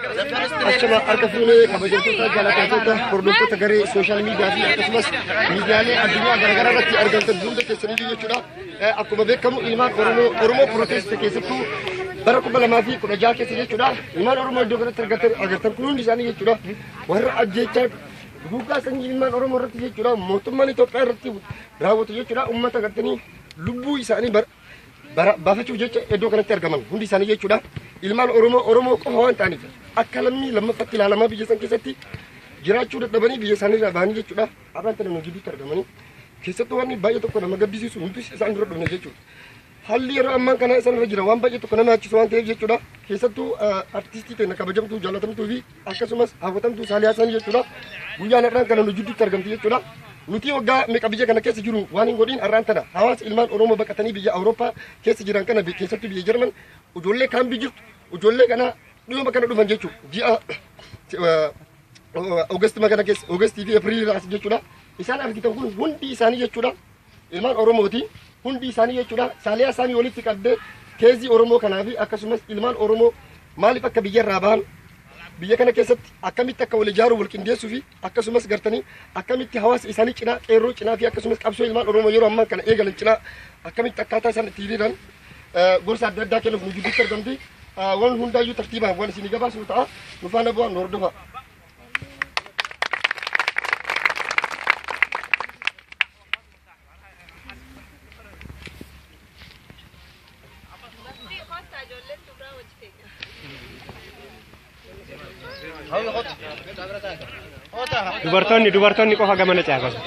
Achuma argafune kabajamtoota jaallatamtoota hordoftoota garee sooshaal miidiyaa fi akkasumas miidiyaalee addunyaa garaagaraa irratti argamtan hunda keessanii jechuudha. Akkuma beekamu ilmaan Oromoo Pirootestii keessattuu bara 2016 keessa jechuudha. Ilmaan Oromoo iddoo kanatti agartan kun hundi isaanii jechuudha. Warra ajjeechaa duukaa sanyii ilmaan Oromoo irratti jechuudha. Mootummaan Itoophiyaa irratti raawwatu jechuudha. Uummata agartanii lubbuu isaanii baafachuuf jecha iddoo kanatti argaman hundi isaanii jechuudha. Ilmaan Oromoo qofa waan ta'aniif akka lammii lammaffatti ilaalamaa biyya san keessatti jiraachuu dadhabanii biyya isaanii irraa bahanii jechuudha. Abaan tana nu gidduutti argamanii keessattuu waan baay'ee tokko nama gaddisiisu hundi isaan dura dhufne jechuudha. Haalli yeroo ammaan kana isaan irra jira waan baay'ee tokko nama yaachisu waan ta'eef jechuudha. Keessattuu artistii keenya kabajamtuu jaallatamtuu fi akkasumas hawwatamtuu Saaliyaa Sanii jechuudha. Guyyaan har'aan kana nu gidduutti argamti jechuudha. Nuti waggaa meeqa biyya kana keessa jiru waan hin godhin har'aan tana hawaasa ilmaan Oromoo baqatanii biyya Awurooppaa keessa jiran kana keessattuu biyya Jarman ijoollee kaan jirtu ijoollee kana dhiyuma kana dhufan jechuudha. Ji'a Oogustii kana keessa Oogustii fi Eepiriilii as jechuudha. Isaan argitan kun hundi isaanii jechuudha. Ilmaan Oromooti hundi isaanii jechuudha. Saaliyaa Sanii walitti qabdee keezii Oromoo kanaa fi akkasumas ilmaan Oromoo maaliif akka biyya irraa bahan biyya kana keessatti akkamitti akka wal ijaaruu wal qindeessuu fi akkasumas gartanii akkamitti hawaasa isaanii cinaa qeerroo cinaa fi akkasumas qabsoo ilmaan Oromoo yeroo ammaa kana eegalan cinaa akkamitti akkaataa isaan itti hiriiran gorsa adda addaa kennuuf nu gidduutti argamti. Waan hundaayyuu tartiibaan waan isin gabaasnu ta'a nu faana bu'aan nu hordofa. Dubartoonni qofa gamana caafasu.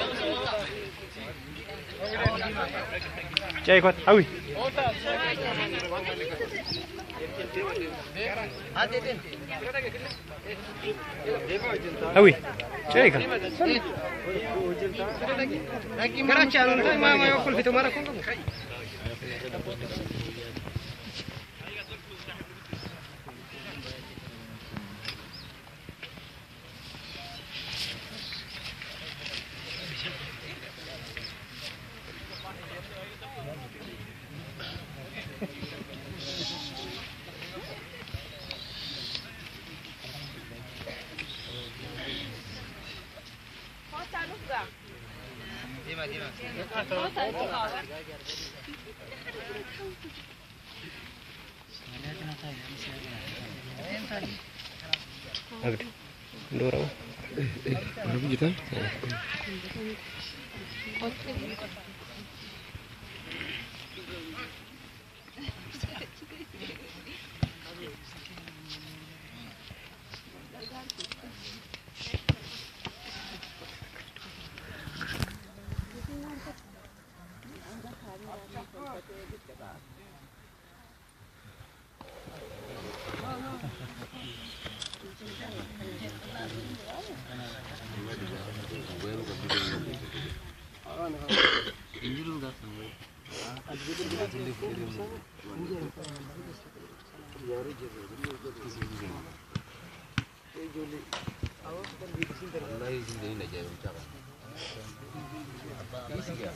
Ceekot hawi. Hawi. Ceeka. Agak dorong. Berapa juta? Allah izin dari nak jauh cakap. Ini sih ya.